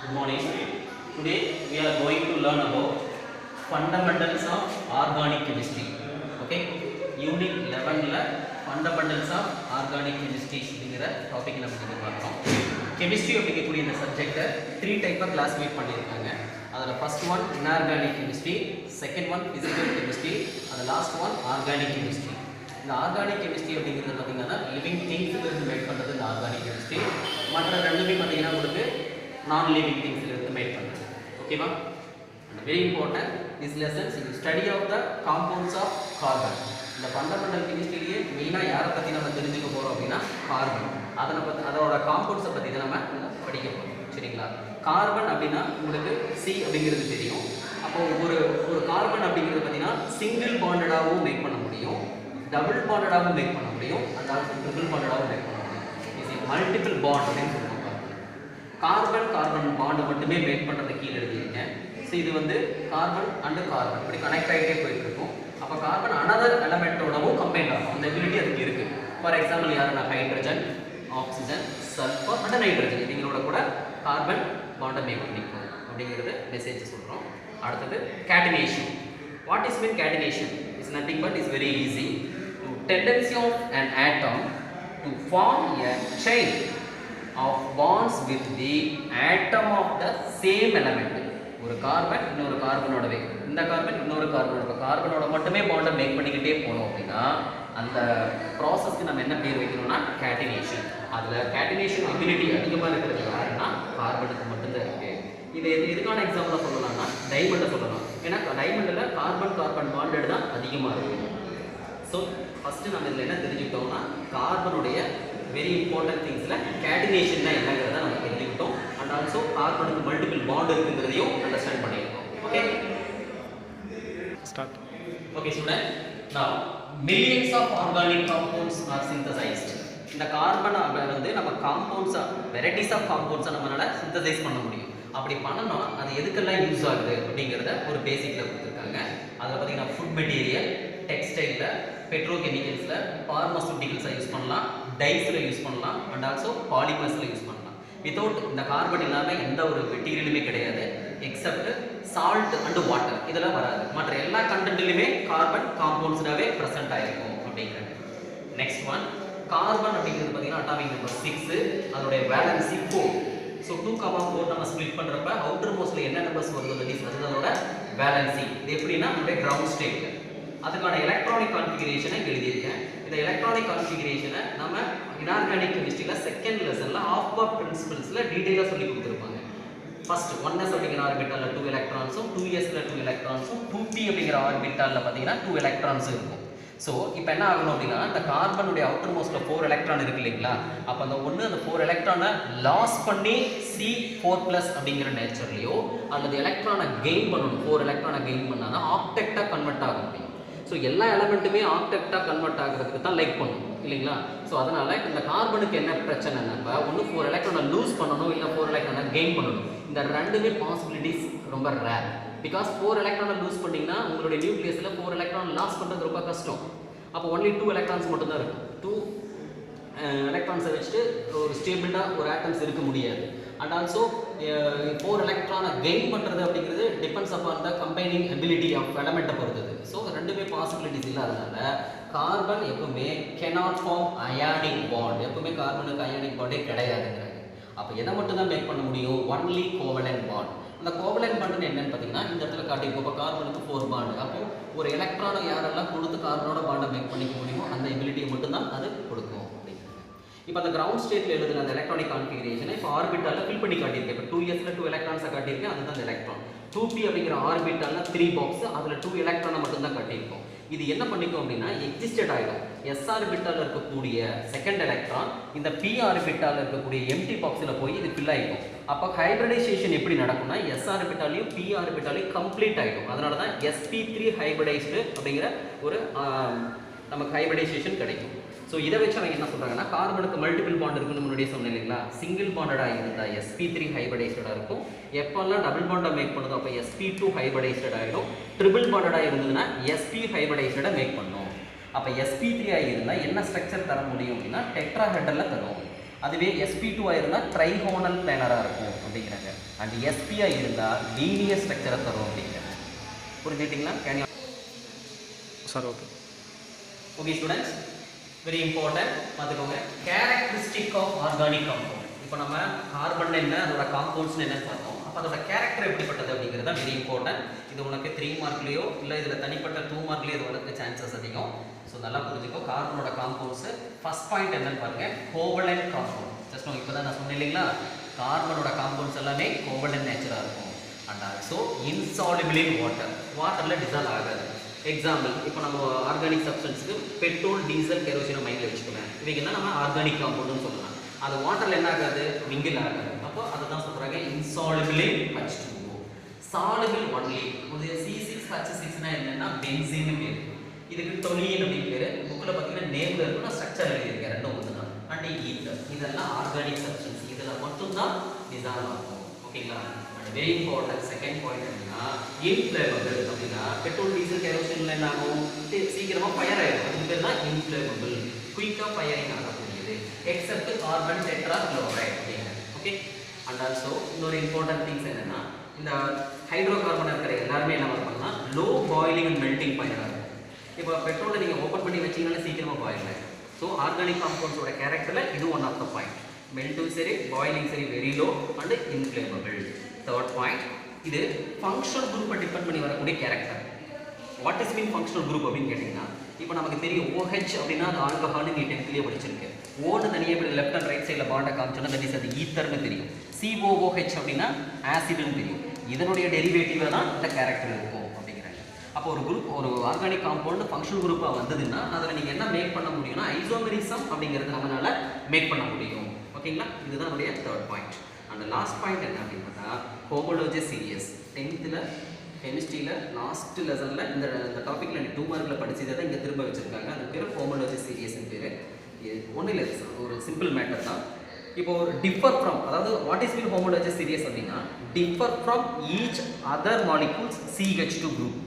Good morning. Today we are going to learn about fundamentals of organic chemistry. Okay. Unit 11 la fundamentals of organic chemistry அப்படிங்கற topic நம்ம இங்க பார்க்கிறோம். Chemistry அப்படிங்கக்கூடிய இந்த சப்ஜெக்ட்ட 3 டைப்பா classify பண்ணிருக்காங்க. அதுல first one inorganic chemistry, second one physical chemistry, and the last one organic chemistry. இந்த ஆர்கானிக் கெமிஸ்ட்ரி அப்படிங்கிறது பார்த்தீங்கன்னா லிவிங் திங்ஸ்ல இருந்து மேட் பண்ணுறது இந்த ஆர்கானிக் கெமிஸ்ட்ரி. மற்ற ரெண்டுமே பார்த்தீங்கன்னா உங்களுக்கு நான் லிவிங் திங்ஸ்ல இருந்து மேட் பண்ணுறது. ஓகேவா? And very important this lessons you study of the compounds of carbon. இந்த ஃபண்டமெண்டல் கெமிஸ்ட்ரியிலேயே மெயினாக யாரை பற்றி நம்ம தெரிஞ்சுக்க போகிறோம் அப்படின்னா கார்பன். அதோட காம்பவுண்ட்ஸை பற்றி தான் நம்ம படிக்க போகிறோம். சரிங்களா? கார்பன் அப்படின்னா உங்களுக்கு சி அப்படிங்கிறது தெரியும். அப்போ ஒரு கார்பன் அப்படிங்கிறது பார்த்தீங்கன்னா சிங்கிள் பாண்டடாகவும் மேக் பண்ண முடியும், டபுள் பாண்டடாகவும் மேக் பண்ண முடியும், அந்த ட்ரிபிள் பாண்டடாகவும் மேக் பண்ண முடியும். இது மல்டிபிள் பாண்ட் அப்படின்னு சொல்லுவாங்க. கார்பன் பாண்ட் மட்டுமே மேக் பண்ணுறது கீழே எழுதியிருக்கேன். ஸோ இது வந்து கார்பன் அண்டு கார்பன் இப்படி கனெக்ட் ஆகிட்டே போயிட்டு இருக்கும். அப்போ கார்பன் அனதர் எலமெண்ட்டோடவும் கம்பைன் ஆகும். அந்த எபிலிட்டி அதுக்கு இருக்குது. ஃபார் எக்ஸாம்பிள் யாருன்னா hydrogen, oxygen, sulphur and nitrogen இதுங்களோட கூட கார்பன் பாண்டை மேக் பண்ணிக்கும் அப்படிங்கிறது மெசேஜ் சொல்கிறோம். அடுத்தது catenation. What is mean catenation? It's nothing but is very easy. Tendency of an atom to form a chain of bonds with the atom of the same element. ஒரு carbon இன்னொரு கார்பனோடவே, இந்த carbon இன்னொரு கார்பனோட மட்டுமே பாண்டை make பண்ணிக்கிட்டே போனோம் அப்படின்னா அந்த ப்ராசஸ்க்கு நம்ம என்ன பேர் வைக்கணும்னா கேட்டினேஷன். அதில் கேட்டினேஷன் எபிலிட்டி அதிகமாக இருக்கிறது யாருன்னா கார்பனுக்கு மட்டும்தான் இருக்கு. இது எதுக்கான எக்ஸாம்பிளாக சொல்லலாம்னா டைமண்டை சொல்லலாம். ஏன்னா டைமண்டில் கார்பன் பாண்டட் தான் அதிகமாக இருக்குது. ஸோ ஃபஸ்ட்டு நம்ம இதில் என்ன தெரிஞ்சுக்கிட்டோம்னா கார்பனுடைய வெரி இம்பார்ட்டன்ட் திங்ஸில் கேட்டினேஷன் தான் என்னங்கிறத நம்ம தெரிஞ்சுக்கிட்டோம். அண்ட் ஆல்சோ கார்பனுக்கு மல்டிபிள் பாண்ட் இருக்குங்கிறதையும் அண்டர்ஸ்டாண்ட் பண்ணியிருக்கோம். Okay start. Okay student, now millions of organic compounds are synthesized. இந்த கார்பனை வந்து நம்ம காம்பவுண்ட்ஸா வெரைட்டிஸ் ஆஃப் காம்பவுண்ட்ஸை நம்மளால சிந்தசைஸ் பண்ண முடியும். அப்படி பண்ணணும் அது எதுக்கெல்லாம் யூஸ் ஆகுது அப்படிங்கிறத ஒரு பேசிக்கில் கொடுத்துருக்காங்க. அதில் பார்த்தீங்கன்னா ஃபுட் மெட்டீரியல், டெக்ஸ்டைலில், பெட்ரோகெமிக்கல்ஸில், ஃபார்மசூட்டிக்கல்ஸை யூஸ் பண்ணலாம், டைஸில் யூஸ் பண்ணலாம், அண்ட் ஆல்சோ பாலிமர்ஸில் யூஸ் பண்ணலாம். வித்தவுட் இந்த கார்பன் இல்லாமல் எந்த ஒரு மெட்டீரியலுமே கிடையாது எக்ஸப்ட் சால்ட் அண்ட் வாட்டர், இதெல்லாம் வராது. மற்ற எல்லா கண்டென்ட்லையுமே கார்பன் காம்பவுண்ட்ஸாகவே ப்ரெசென்ட் ஆகிருக்கும் அப்படிங்கிறது. நெக்ஸ்ட் ஒன் கார்பன் அப்படிங்கிறது பார்த்தீங்கன்னா அட்டாமிக் நம்பர் 6, அதோடைய வேலன்சி 4. ஸோ 2,4 நம்ம ஸ்ப்ளிட் பண்ணுறப்ப அவுட்டர் மோஸ்ட்ல என்ன நம்பர்ஸ் வருது அது அதோட வேலன்சி. இது எப்படின்னா நம்மளுடைய கிரவுண்ட் ஸ்டேட். அதுக்கான எலக்ட்ரானிக் கான்ஃபிகரேஷனை எழுதியிருக்கேன். இந்த எலக்ட்ரானிக் கான்ஃபிகரேஷனை நம்ம இன்ஆர்கானிக் கெமிஸ்ட்ரியில் செகண்ட் லெசனில் ஆஃப் ஆஃப் பிரின்சிபல்ஸில் டீட்டெயிலாக சொல்லி கொடுத்துருப்பாங்க. ஃபர்ஸ்ட் 1s அப்படிங்கிற ஆர்பிட்டாலில் 2 எலக்ட்ரான்ஸும், 2sல 2 எலக்ட்ரான்ஸும், 2p அப்படிங்கிற ஆர்பிட்டாலில் பார்த்தீங்கன்னா 2 எலக்ட்ரான்ஸும் இருக்கும். ஸோ இப்போ என்ன ஆகணும் அப்படின்னா இந்த கார்பனுடைய அவுட்டர் மோஸ்ட்ல 4 எலக்ட்ரான் இருக்கு இல்லைங்களா? அப்போ அந்த 4 எலக்ட்ரானை லாஸ் பண்ணி C4+ அப்படிங்கிற நேச்சர்லையோ அல்லது எலக்ட்ரானை கெயின் பண்ணணும். 4 எலக்ட்ரானை கெயின் பண்ணால் தான் ஆக்டெக்டாக கன்வெர்ட் ஆக முடியும். ஸோ எல்லா எலமெண்ட்டுமே ஆக்டெக்டாக கன்வெர்ட் ஆகிறதுக்கு தான் லைக் பண்ணணும் இல்லைங்களா? ஸோ அதனால் இந்த கார்பனுக்கு என்ன பிரச்சனைன்னா ஒன்று 4 எலக்ட்ரானை லூஸ் பண்ணணும், இல்லை 4 எலக்ட்ரானை கெயின் பண்ணணும். இந்த ரெண்டுமே பாசிபிலிட்டிஸ் ரொம்ப ரேர். பிகாஸ் 4 எலக்ட்ரானை லூஸ் பண்ணிங்கன்னா உங்களுடைய நியூக்ளியஸில் 4 எலக்ட்ரான் லாஸ் பண்ணுறது ரொம்ப கஷ்டம். அப்போ ஒன்லி 2 எலக்ட்ரான்ஸ் மட்டும்தான் இருக்கும். 2 எலக்ட்ரான்ஸை வச்சுட்டு ஒரு ஸ்டேபிளாக ஒரு ஆட்டம்ஸ் இருக்க முடியாது. அண்ட் ஆல்சோ 4 எலக்ட்ரானை கெயின் பண்ணுறது அப்படிங்கிறது depends upon the combining ability of எலமெண்ட்டை பொறுத்தது. ஸோ ரெண்டுமே பாசிபிலிட்டிஸ் இல்லாதனால கார்பன் எப்பவுமே cannot form ionic bond. எப்பவுமே கார்பனுக்கு அயானிக் பாண்டே கிடையாதுங்கிறாங்க. அப்போ எதை மட்டும் தான் மேக் பண்ண முடியும்? Only covalent bond. அந்த கோவலன்ட் பாண்ட் என்னன்னு பார்த்தீங்கன்னா இந்த இடத்துல காட்டியிருக்கோம். இப்போ கார்பனுக்கு 4 பாண்ட். அப்போ ஒரு எலக்ட்ரானை யாரெல்லாம் கொடுத்து கார்பனோட பாண்டை மேக் பண்ணிக்க முடியுமோ அந்த எபிலிட்டியை மட்டும்தான் அது கொடுக்கும். இப்போ அந்த கிரவுண்ட் ஸ்டேட்ல எழுதுன அந்த எலக்ட்ரானிக் கான்ஃபிகரேஷனை இப்போ ஆர்பிட்டாலில் ஃபில் பண்ணி காட்டியிருக்கேன். இப்போ 2sல 2 எலக்ட்ரான்ஸை காட்டியிருக்கேன், அதுதான் அந்த எலக்ட்ரான். 2p அப்படிங்கிற ஆர்பிட்டாலில் 3 பாக்ஸ், அதில் 2 எலக்ட்ரானை மட்டும்தான் காட்டியிருக்கோம். இது என்ன பண்ணிக்கும் அப்படின்னா எக்ஸிஸ்டட் ஆகிடும். s ஆர்பிட்டாலில் இருக்கக்கூடிய செகண்ட் எலக்ட்ரான் இந்த p ஆர்பிட்டாலில் இருக்கக்கூடிய எம்டி பாக்ஸில் போய் இது ஃபில் ஆகிடும். அப்போ ஹைபிரிடைசேஷன் எப்படி நடக்கும்னா s ஆர்பிட்டாலையும் p ஆர்பிட்டாலையும் கம்ப்ளீட் ஆகிடும். அதனால தான் sp3 ஹைபிரிடைஸ்டு அப்படிங்கிற ஒரு நமக்கு ஹைபிரிடைசேஷன் கிடைக்கும். ஸோ இதை வச்சு அவங்க என்ன சொல்கிறாங்கன்னா கார்பனுக்கு மல்டிபிள் பாண்ட் இருக்குன்னு முன்னாடியே சொன்னேன் இல்லைங்களா? சிங்கிள் பாண்டடாக இருந்தால் sp3 ஹைபிரிடைஸ்டாக இருக்கும். எப்போல்லாம் டபுள் பாண்டை மேக் பண்ணுதோ அப்போ sp2 ஹைபிரிடைஸ்டாக ஆகிடும். ட்ரிபிள் பாண்டடாக இருந்ததுன்னா sp ஹைபிரிடைஸ்டாக மேக் பண்ணும். அப்போ sp3 இருந்தால் என்ன ஸ்ட்ரக்சர் தர முடியும் அப்படின்னா டெட்ராஹெட்ரலில் தரும். அதுவே sp2 இருந்தால் ட்ரைகோனல் பிளானராக இருக்கும் அப்படிங்கிறாங்க. அண்ட் sp இருந்தால் லீனியர் ஸ்ட்ரக்சரை தரும் அப்படிங்கிறாங்க. புரிஞ்சுக்கிட்டீங்களா? Can you sir okay okay students, very important பார்த்துக்கோங்க. Characteristic of organic compound. இப்போ நம்ம கார்பன் என்ன, அதோட காம்பவுண்ட்ஸ் என்னன்னு பார்த்தோம். அப்போ அதோட கேரக்டர் எப்படிப்பட்டது அப்படிங்கிறது தான் வெரி இம்பார்ட்டன்ட். இது உனக்கு 3 மார்க்லேயோ இல்லை இதில் தனிப்பட்ட 2 மார்க்லேயோ இது வரதுக்கு சான்சஸ் அதிகம். ஸோ நல்லா புரிஞ்சுக்கோ. கார்பனோட காம்பவுண்ட்ஸு ஃபர்ஸ்ட் பாயிண்ட் என்னன்னு பாருங்க, கோவலன்ட் காம்பவுண்ட். ஜஸ்ட் இப்போ தான் நான் சொன்னேன் இல்லைங்களா, கார்பனோட காம்பவுண்ட்ஸ் எல்லாமே கோவலன்ட் நேச்சராக இருக்கும். அண்ட் ஆல்சோ இன்சால்யுபிள் இன் வாட்டர், வாட்டரில் டிசால்வ் ஆகாது. எக்ஸாம்பிள், இப்போ நம்ம ஆர்கானிக் சப்ஸ்டன்ஸுக்கு பெட்ரோல், டீசல், கெரோசினை மைண்டில் வச்சுக்கோங்க. இவைகள்லாம் நம்ம ஆர்கானிக் காம்பவுண்ட்னு சொல்லலாம். அது வாட்டரில் என்ன ஆகாது, மிங்கில் ஆகாது. அப்போ அதை தான் சொல்கிறாங்க இன்சால்யுபிள் இன் H2O. Soluble only. ஒரு C6H6னா என்னன்னா பென்சீன் பேர். இதுக்கு டொலின் அப்படின்னு பேர். புக்கில் பார்த்தீங்கன்னா நேமில் இருக்கும், நான் ஸ்ட்ரக்சர் எழுதியிருக்கேன், ரெண்டும் ஒன்று தான். அண்ட் ஈத்தர், இதெல்லாம் ஆர்கானிக் சப்ஸ்டன்ஸ். இதில் மட்டும்தான் டிசால்வ் ஆகும். ஓகேங்களா? And very important second point என்னன்னா இன்ஃப்ளேமபிள். அப்படின்னா பெட்ரோல், டீசல், கெரோசின்ல என்ன ஆகும், சீக்கிரமாக ஃபயர் ஆகிடும். அதுக்கு பேர் தான் இன்ஃப்ளேமபிள், குயிக்காக ஃபயரிங் ஆகக்கூடியது. எக்ஸப்ட் கார்பன் டெட்ரா குளோரைட் அப்படிங்க. ஓகே. அண்ட் ஆல்சோ இன்னொரு இம்பார்ட்டன்ட் திங்ஸ் என்னன்னா, இந்த ஹைட்ரோ கார்பன் இருக்கிற எல்லாருமே என்ன பண்ணணும்னா லோ பாயிலிங் அண்ட் மெல்டிங் பாயிண்டாக இருக்கும். இப்போ பெட்ரோலை நீங்கள் ஓப்பன் பண்ணி வச்சிங்கனாலே சீக்கிரமாக பாயில் ஆகிடும். ஸோ ஆர்கானிக் காம்பவுண்ட்ஸோட கேரக்டரில் இது ஒன் ஆஃப் த பாயிண்ட். மெல்டும் சரி, பாயிலிங் சரி very low and inflammable. Third point, இது ஃபங்க்ஷனல் குரூப்பை டிபெண்ட் பண்ணி வரக்கூடிய character. What is mean functional group அப்படின்னு கேட்டிங்கன்னா, இப்போ நமக்கு தெரியும் OH அப்படின்னா அது ஆல்கஹால்னு நீ 10th படிச்சிருக்கு. ஓன்னு தனியாக இப்படி லெஃப்ட் அண்ட் ரைட் சைடில் பாண்டை காமிச்சோன்னா தட் இஸ் அது ஈத்தர்னு தெரியும். COOH அப்படின்னா ஆசிட்னு தெரியும். இதனுடைய டெரிவேட்டிவாக தான் இந்த கேரக்டர் இருக்கும் அப்படிங்கிறாங்க. அப்போ ஒரு குரூப், ஒரு ஆர்கானிக் காம்பவுண்ட் ஃபங்க்ஷனல் குரூப்பாக வந்ததுன்னா அதில் நீங்கள் என்ன மேக் பண்ண முடியும்னா ஐசோமெரிசம் அப்படிங்கிறது நம்மளால மேக் பண்ண முடியும். ஓகேங்களா? இதுதான் நம்முடைய third point. And last point என்ன அப்படின்னு பார்த்தா ஹோமோலஜி சீரியஸ். 10th கெமிஸ்ட்ரியில் லாஸ்ட் லெசனில் இந்த டாப்பிக்கில் நீ 2 மார்க்கில் படிச்சதை தான் இங்கே திரும்ப வச்சுருக்காங்க. அது பேர் ஹோமோலஜி சீரியஸ்னு பேர். ஒன்றும் இல்லை, ஒரு சிம்பிள் மேட்டர் தான். இப்போ டிஃபர் ஃப்ரம், அதாவது what is mean homology series அப்படின்னா differ from each other molecules CH2 group.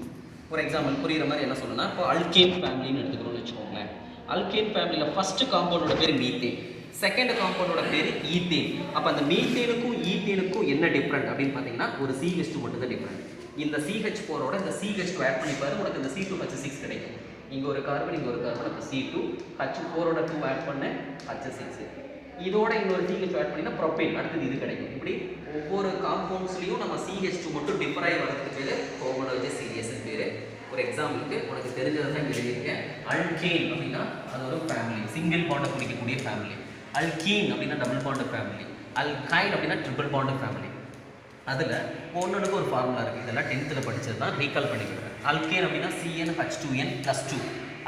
ஒரு எக்ஸாம்பிள் புரியுற மாதிரி என்ன சொல்லணும்னா, இப்போ அல்கேன் ஃபேமிலின்னு எடுத்துக்கிறோம்னு வச்சுக்கோங்களேன். அல்கேன் ஃபேமிலியில் ஃபர்ஸ்ட் காம்பவுண்டோட பேர் மீத்தேன், செகண்ட் காம்பவுண்டோட பேர் ஈத்தேன். அப்போ அந்த மீத்தேனுக்கும் ஈத்தேனுக்கும் என்ன டிஃப்ரெண்ட் அப்படின்னு பார்த்தீங்கன்னா ஒரு CH2 மட்டும் தான் டிஃப்ரெண்ட். இந்த CH4ஓட இந்த CH2 ஆட் பண்ணி பாரு, உனக்கு இந்த C2H6 கிடைக்கும். இங்கே ஒரு கார்பன், இங்கே ஒரு கார்பன், அப்போ C2, H4ஓட 2 ஆட் பண்ண H6. இதோட இன்னொரு CH2 ஆட் பண்ணினா ப்ரோபேன், அடுத்தது இது கிடைக்கும். இப்படி ஒவ்வொரு காம்பவுண்ட்ஸ்லையும் நம்ம CH2 மட்டும் டிஃபர் ஆகி வரதுக்கு பேர் ஹோமோலஜி சீரியஸ்னு பேர். ஒரு எக்ஸாம்பிளுக்கு உனக்கு தெரிஞ்சதை தான் எழுதியிருக்கேன். அல்கேன் அப்படின்னா அது ஒரு ஃபேமிலி, சிங்கிள் பாண்டை பிடிக்கக்கூடிய ஃபேமிலி. அல்கீன் அப்படின்னா டபுள் பாண்ட் ஃபேமிலி. அல்கைன் அப்படின்னா ட்ரிபிள் பாண்ட் ஃபேமிலி. அதில் ஒன்றுக்கு ஒரு ஃபார்முலா இருக்குது. இதெல்லாம் 10th படிச்சது தான், ரீகால் பண்ணிக்கிறேன். அல்கேன் அப்படின்னா CnH2n+2.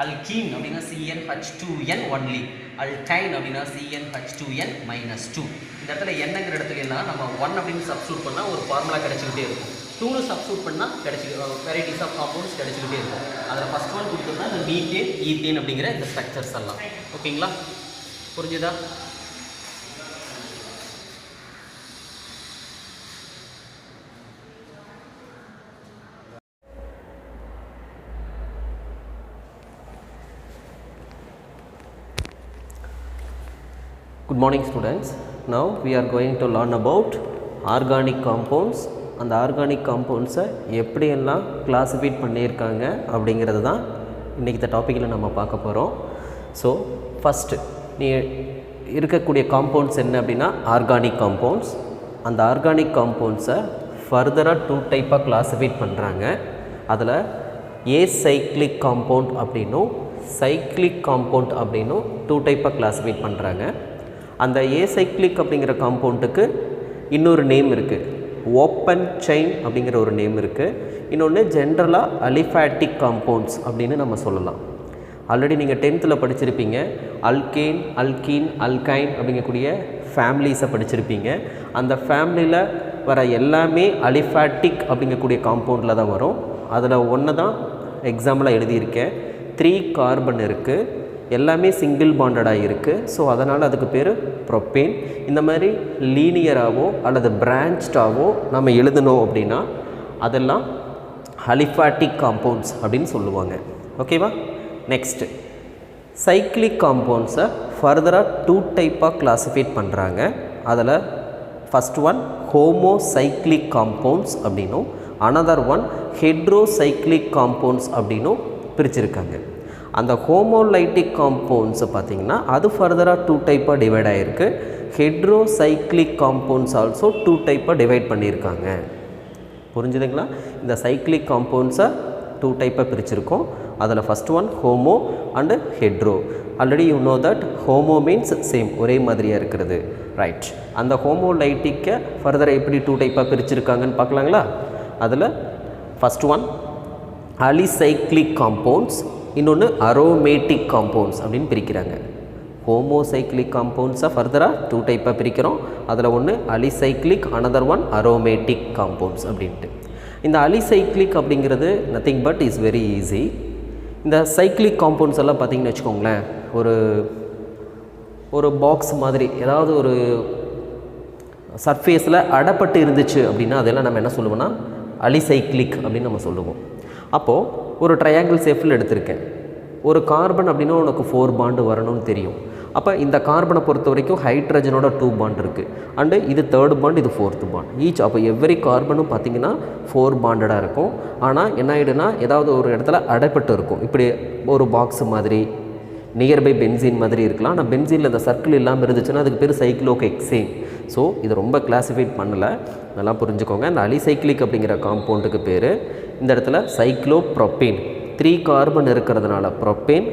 அல்கீன் அப்படின்னா CnH2n ஒன்லி. அல்கைன் அப்படின்னா CnH2n -2. இந்த இடத்துல என்னங்கிற இடத்துல எல்லாம் நம்ம 1 அப்படின்னு சப்ஸ்டியூட் பண்ணால் ஒரு ஃபார்முலா கிடைச்சிக்கிட்டே இருக்கும். 2 சப்ஸ்டியூட் பண்ணால் வெரைட்டிஸ் ஆஃப் காம்பவுண்ட்ஸ் கிடைச்சிக்கிட்டே இருக்கும். அதில் ஃபஸ்ட் ஒன் கொடுத்தோம்னா இந்த மீத்தேன், ஈத்தேன் அப்படிங்கிற இந்த ஸ்ட்ரக்சர்ஸ் எல்லாம். ஓகேங்களா? புரிஞ்சுதா? Good morning students. Now we are going to learn about organic compounds. அந்த ஆர்கானிக் காம்பவுண்ட்ஸை எப்படியெல்லாம் கிளாஸிஃபைட் பண்ணியிருக்காங்க அப்படிங்கிறது தான் இன்றைக்கி இந்த டாப்பிக்கில் நம்ம பார்க்க போகிறோம். ஸோ ஃபஸ்ட்டு நீ இருக்கக்கூடிய காம்பவுண்ட்ஸ் என்ன அப்படின்னா ஆர்கானிக் காம்பவுண்ட்ஸ். அந்த ஆர்கானிக் காம்பவுண்ட்ஸை ஃபர்தராக 2 டைப்பாக கிளாஸிஃபைட் பண்ணுறாங்க. அதில் ஏசைக்ளிக் காம்பவுண்ட் அப்படின்னும் சைக்ளிக் காம்பவுண்ட் அப்படின்னும் 2 டைப்பாக கிளாஸிஃபைட் பண்ணுறாங்க. அந்த ஏசைக்ளிக் அப்படிங்கிற காம்பவுண்டுக்கு இன்னொரு நேம் இருக்குது, ஓப்பன் செயின் அப்படிங்கிற ஒரு நேம் இருக்குது. இன்னொன்று ஜென்ரலாக அலிஃபேட்டிக் காம்பவுண்ட்ஸ் அப்படின்னு நம்ம சொல்லலாம். ஆல்ரெடி நீங்கள் 10th படிச்சிருப்பீங்க. அல்கேன், அல்கீன், அல்கைன் அப்படிங்கக்கூடிய ஃபேமிலிஸை படிச்சிருப்பீங்க. அந்த ஃபேமிலியில் வர எல்லாமே அலிஃபேட்டிக் அப்படிங்கக்கூடிய காம்பவுண்டில் தான் வரும். அதில் ஒன்று தான் எக்ஸாம்பிளாக எழுதியிருக்கேன். 3 கார்பன் இருக்குது, எல்லாமே சிங்கிள் பாண்டடாக இருக்குது. ஸோ அதனால் அதுக்கு பேர் ப்ரோப்பேன். இந்த மாதிரி லீனியராகவோ அல்லது பிரான்ச்டாகவோ நம்ம எழுதணும் அப்படின்னா அதெல்லாம் அலிஃபேட்டிக் காம்பவுண்ட்ஸ் அப்படின்னு சொல்லுவாங்க. ஓகேவா? நெக்ஸ்ட்டு சைக்ளிக் காம்பவுண்ட்ஸை ஃபர்தராக 2 டைப்பாக கிளாஸிஃபைட் பண்ணுறாங்க. அதில் ஃபஸ்ட் ஒன் ஹோமோசைக்ளிக் காம்பவுண்ட்ஸ் அப்படின்னும், அனதர் ஒன் ஹெட்ரோசைக்ளிக் காம்பவுண்ட்ஸ் அப்படின்னும் பிரிச்சிருக்காங்க. அந்த ஹோமோலைட்டிக் காம்பவுண்ட்ஸை பார்த்திங்கன்னா அது ஃபர்தராக 2 டைப்பாக டிவைட் ஆகிருக்கு. ஹெட்ரோசைக்ளிக் காம்பவுண்ட்ஸ் ஆல்சோ 2 டைப்பாக டிவைட் பண்ணியிருக்காங்க. புரிஞ்சுதுங்களா? இந்த சைக்ளிக் காம்பவுண்ட்ஸை 2 டைப்பாக பிரிச்சிருக்கோம். அதில் first one homo and hetero. Already you know that homo means same, ஒரே மாதிரியாக இருக்கிறது, ரைட். அந்த ஹோமோலைட்டிக்கை ஃபர்தராக எப்படி 2 டைப்பாக பிரிச்சிருக்காங்கன்னு பார்க்கலாங்களா? அதில் ஃபஸ்ட் ஒன் அலிசைக்ளிக் காம்பவுண்ட்ஸ், இன்னொன்று அரோமேட்டிக் காம்பவுண்ட்ஸ் அப்படின்னு பிரிக்கிறாங்க. ஹோமோசைக்ளிக் காம்பவுண்ட்ஸை ஃபர்தராக 2 டைப்பாக பிரிக்கிறோம். அதில் ஒன்று alicyclic, another one aromatic compounds அப்படின்ட்டு. இந்த அலிசைக்ளிக் அப்படிங்கிறது nothing but is very easy. இந்த சைக்ளிக் காம்பவுண்ட்ஸ் எல்லாம் பார்த்திங்கன்னு வச்சுக்கோங்களேன், ஒரு பாக்ஸ் மாதிரி ஏதாவது ஒரு சர்ஃபேஸில் அடப்பட்டு இருந்துச்சு அப்படின்னா அதெல்லாம் நம்ம என்ன சொல்லுவோம்னா அலிசைக்ளிக் அப்படின்னு நம்ம சொல்லுவோம். அப்போது ஒரு ட்ரையாங்கிள் ஷேப்பில் எடுத்திருக்கேன். ஒரு கார்பன் அப்படின்னா உனக்கு 4 பாண்டு வரணும்னு தெரியும். அப்போ இந்த கார்பனை பொறுத்த வரைக்கும் ஹைட்ரஜனோட 2 பாண்ட் இருக்குது, அண்டு இது 3rd பாண்ட், இது 4th பாண்ட் ஈச். அப்போ எவ்ரி கார்பனும் பார்த்திங்கன்னா 4 பாண்டடாக இருக்கும். ஆனால் என்ன ஆகிடுனா ஏதாவது ஒரு இடத்துல அடைப்பட்டு இருக்கும். இப்படி ஒரு பாக்ஸ் மாதிரி நியர்பை பென்சீன் மாதிரி இருக்கலாம். ஆனால் பென்சீனில் இந்த சர்க்கிள் இல்லாமல் இருந்துச்சுன்னா அதுக்கு பேர் சைக்ளோஹெக்சேன். ஸோ இது ரொம்ப கிளாஸிஃபைட் பண்ணலை, நல்லா புரிஞ்சுக்கோங்க. இந்த அலிசைக்ளிக் அப்படிங்கிற காம்பவுண்டுக்கு பேர் இந்த இடத்துல சைக்ளோப்ரோப்பேன். 3 கார்பன் இருக்கிறதுனால ப்ரோப்பேன்.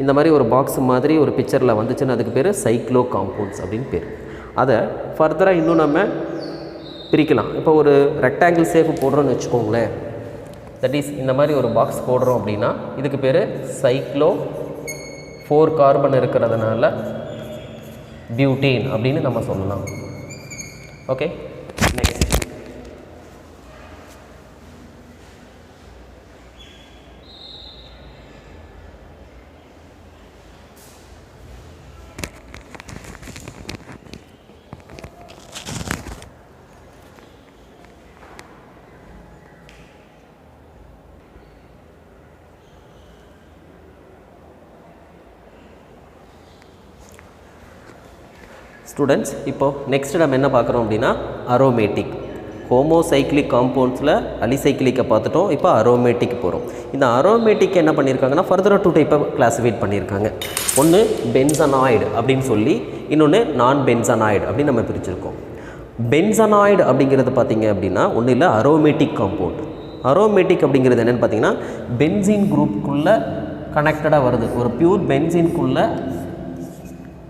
இந்த மாதிரி ஒரு பாக்ஸ் மாதிரி ஒரு பிக்சரில் வந்துச்சுன்னா அதுக்கு பேர் சைக்ளோ காம்பவுண்ட்ஸ் அப்படின்னு பேர். அதை ஃபர்தராக இன்னும் நம்ம பிரிக்கலாம். இப்போ ஒரு ரெக்டாங்கிள் ஷேப் போடுறோன்னு வச்சுக்கோங்களேன். தட் இஸ் இந்த மாதிரி ஒரு பாக்ஸ் போடுறோம் அப்படின்னா இதுக்கு பேர் சைக்ளோ 4 கார்பன் இருக்கிறதுனால பியூட்டேன் அப்படின்னு நம்ம சொல்லலாம். ஓகே, நெக்ஸ்ட் ஸ்டூடெண்ட்ஸ், இப்போது நெக்ஸ்ட் நம்ம என்ன பார்க்குறோம் அப்படின்னா அரோமேட்டிக். ஹோமோசைக்ளிக் காம்பவுண்ட்ஸில் அலிசைக்ளிக்கை பார்த்துட்டோம். இப்போ அரோமேட்டிக் போகிறோம். இந்த அரோமேட்டிக் என்ன பண்ணியிருக்காங்கன்னா ஃபர்தராக 2 டைப்பாக கிளாஸிஃபைட் பண்ணியிருக்காங்க. ஒன்று பென்சனாய்டு அப்படின்னு சொல்லி, இன்னொன்று நான் பென்சனாய்டு அப்படின்னு நம்ம பிரிச்சிருக்கோம். பென்சனாய்டு அப்படிங்கிறது பார்த்திங்க அப்படின்னா ஒன்றும் இல்லை, அரோமேட்டிக் காம்பவுண்ட். அரோமேட்டிக் அப்படிங்கிறது என்னென்னு பார்த்தீங்கன்னா பென்சீன் குரூப்புக்குள்ளே கனெக்டடாக வருது. ஒரு பியூர் பென்சீனுக்குள்ளே,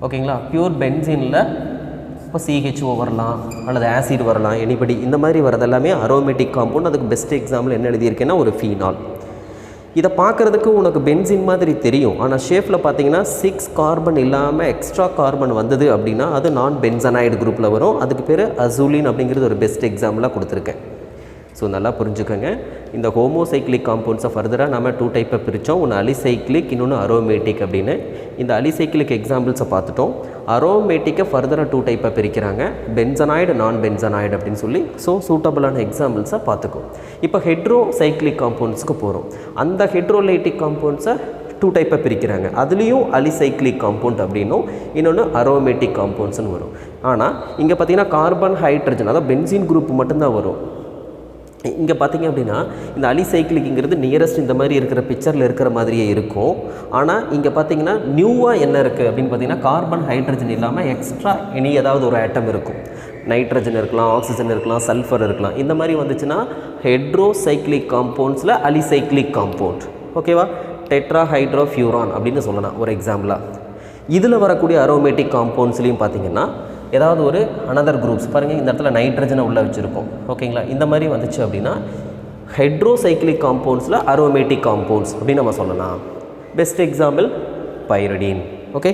ஓகேங்களா, பியூர் பென்சீனில் இப்போ CHO வரலாம் அல்லது ஆசிட் வரலாம், எனிபடி இந்த மாதிரி வரது எல்லாமே அரோமேட்டிக் காம்பவுண்ட். அதுக்கு பெஸ்ட் எக்ஸாம்பிள் என்ன எழுதியிருக்கேன்னா ஒரு ஃபீனால். இதை பார்க்குறதுக்கு உனக்கு பென்சீன் மாதிரி தெரியும், ஆனால் ஷேப்பில் பார்த்தீங்கன்னா 6 கார்பன் இல்லாமல் எக்ஸ்ட்ரா கார்பன் வந்தது அப்படின்னா அது நான் பென்சனாய்டு குரூப்பில் வரும். அதுக்கு பேர் அசூலின் அப்படிங்கிறது ஒரு பெஸ்ட் எக்ஸாம்பிளாக கொடுத்துருக்கேன். ஸோ நல்லா புரிஞ்சுக்கோங்க. இந்த ஹோமோசைக்ளிக் காம்பவுண்ட்ஸை ஃபர்தராக நம்ம 2 டைப்பாக பிரித்தோம். ஒன்று அலிசைக்ளிக், இன்னொன்று அரோமேட்டிக் அப்படின்னு. இந்த அலிசைக்ளிக் எக்ஸாம்பிள்ஸை பார்த்துட்டோம். அரோமேட்டிக்கை ஃபர்தராக 2 டைப்பாக பிரிக்கிறாங்க, பென்சனாய்டு, நான் பென்சனாய்டு அப்படின்னு சொல்லி. ஸோ சூட்டபிளான எக்ஸாம்பிள்ஸை பார்த்துக்கோ. இப்போ ஹெட்ரோசைக்ளிக் காம்பவுண்ட்ஸுக்கு போகிறோம். அந்த ஹெட்ரோலைட்டிக் காம்பவுண்ட்ஸை 2 டைப்பாக பிரிக்கிறாங்க. அதுலேயும் அலிசைக்ளிக் காம்பவுண்ட் அப்படின்னும், இன்னொன்று அரோமேட்டிக் காம்பவுண்ட்ஸ்னு வரும். ஆனால் இங்கே பார்த்தீங்கன்னா கார்பன், ஹைட்ரஜன், அதாவது பென்சீன் குரூப் மட்டும்தான் வரும். இங்கே பார்த்திங்க அப்படின்னா இந்த அலிசைக்ளிக்ங்கிறது நியரஸ்ட் இந்த மாதிரி இருக்கிற பிக்சரில் இருக்கிற மாதிரியே இருக்கும். ஆனால் இங்கே பார்த்திங்கன்னா நியூவாக என்ன இருக்குது அப்படின்னு பார்த்திங்கன்னா கார்பன், ஹைட்ரஜன் இல்லாமல் எக்ஸ்ட்ரா இனி ஏதாவது ஒரு ஆட்டம் இருக்கும். நைட்ரஜன் இருக்கலாம், ஆக்சிஜன் இருக்கலாம், சல்ஃபர் இருக்கலாம். இந்த மாதிரி வந்துச்சுன்னா ஹெட்ரோசைக்ளிக் காம்பவுண்ட்ஸில் அலிசைக்ளிக் காம்பவுண்ட், ஓகேவா, டெட்ராஹைட்ரோஃபியூரான் அப்படின்னு சொல்லலாம் ஒரு எக்ஸாம்பிளாக. இதில் வரக்கூடிய அரோமேட்டிக் காம்பவுண்ட்ஸ்லேயும் பார்த்திங்கன்னா ஏதாவது ஒரு அனதர் குரூப்ஸ் பாருங்கள், இந்த இடத்துல நைட்ரஜனை உள்ளே வச்சுருக்கோம், ஓகேங்களா. இந்த மாதிரி வந்துச்சு அப்படின்னா ஹெட்ரோசைக்ளிக் காம்பவுண்ட்ஸில் அரோமேட்டிக் காம்பவுண்ட்ஸ் அப்படின்னு நம்ம சொல்லலாம். Best example pyridine. Okay,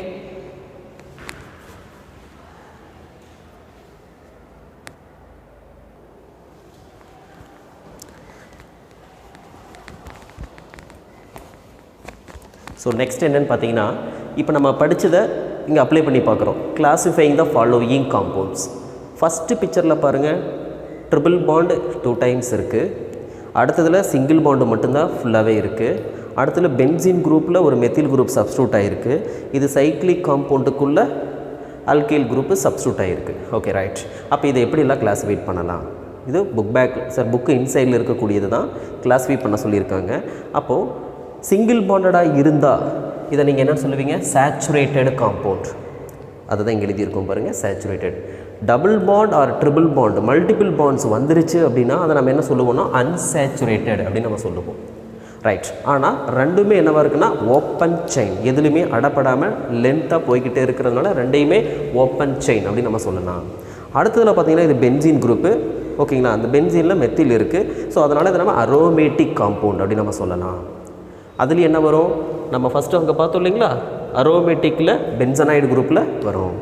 so next என்னென்னு பார்த்தீங்கன்னா இப்போ நம்ம படித்ததை இங்கே அப்ளை பண்ணி பார்க்குறோம். கிளாஸிஃபைங் த ஃபாலோயிங் காம்பவுண்ட்ஸ். ஃபஸ்ட்டு பிக்சரில் பாருங்கள், ட்ரிபிள் பாண்டு 2 டைம்ஸ் இருக்குது. அடுத்ததில் சிங்கிள் பாண்டு மட்டும்தான் ஃபுல்லாகவே இருக்குது. அடுத்துல பென்சீன் குரூப்பில் ஒரு மெத்தில் குரூப் சப்ஸ்டியூட் ஆகிருக்கு. இது சைக்ளிக் காம்பவுண்டுக்குள்ளே அல்கைல் குரூப்பு சப்ஸ்டியூட் ஆகிருக்கு. Okay right. அப்போ இதை எப்படிலாம் கிளாஸிஃபைட் பண்ணலாம்? இது புக் பேக் சார் புக்கு இன்சைடில் இருக்கக்கூடியது தான் கிளாஸிஃபை பண்ண சொல்லியிருக்காங்க. அப்போது சிங்கிள் பாண்டடாக இருந்தால் இதை நீங்கள் என்ன சொல்லுவீங்க? Saturated compound. அதுதான் இங்கே எழுதியிருக்கோம் பாருங்கள், saturated. Double bond or triple bond multiple bonds வந்துருச்சு அப்படின்னா அதை நம்ம என்ன சொல்லுவோம்னா அன்சேச்சுரேட்டட் அப்படின்னு நம்ம சொல்லுவோம். ரைட். ஆனால் ரெண்டுமே என்னவாக இருக்குன்னா ஓப்பன் செயின், எதுலையுமே அடப்படாமல் லென்த்தாக போய்கிட்டே இருக்கிறதுனால ரெண்டையுமே ஓப்பன் செயின் அப்படின்னு நம்ம சொல்லலாம். அடுத்ததில் பார்த்திங்கன்னா இது பென்சீன் குரூப்பு. ஓகேங்களா? அந்த பென்சீனில் மெத்தில் இருக்குது. ஸோ அதனால் இதை நம்ம அரோமேட்டிக் காம்பவுண்ட் அப்படின்னு நம்ம சொல்லலாம். அதுலேயும் என்ன வரும்? நம்ம ஃபஸ்ட்டு அங்கே பார்த்தோம் இல்லைங்களா, அரோமேட்டிக்கில் பென்சனைடு குரூப்பில் வரும்.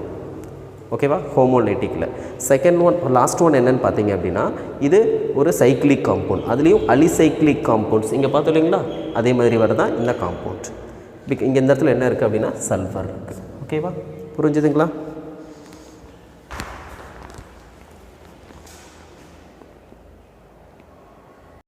ஓகேவா? ஹோமோலேட்டிக்கில். செகண்ட் ஒன் லாஸ்ட் ஒன் என்னென்னு பார்த்தீங்க அப்படின்னா இது ஒரு சைக்ளிக் காம்பவுண்ட். அதுலேயும் அலிசைக்ளிக் காம்பவுண்ட்ஸ் இங்கே பார்த்தோம் இல்லைங்களா, அதே மாதிரி வரதான் இந்த காம்பவுண்ட். இங்கே இந்த இடத்துல என்ன இருக்குது அப்படின்னா சல்ஃபர் இருக்குது. ஓகேவா? புரிஞ்சுதுங்களா?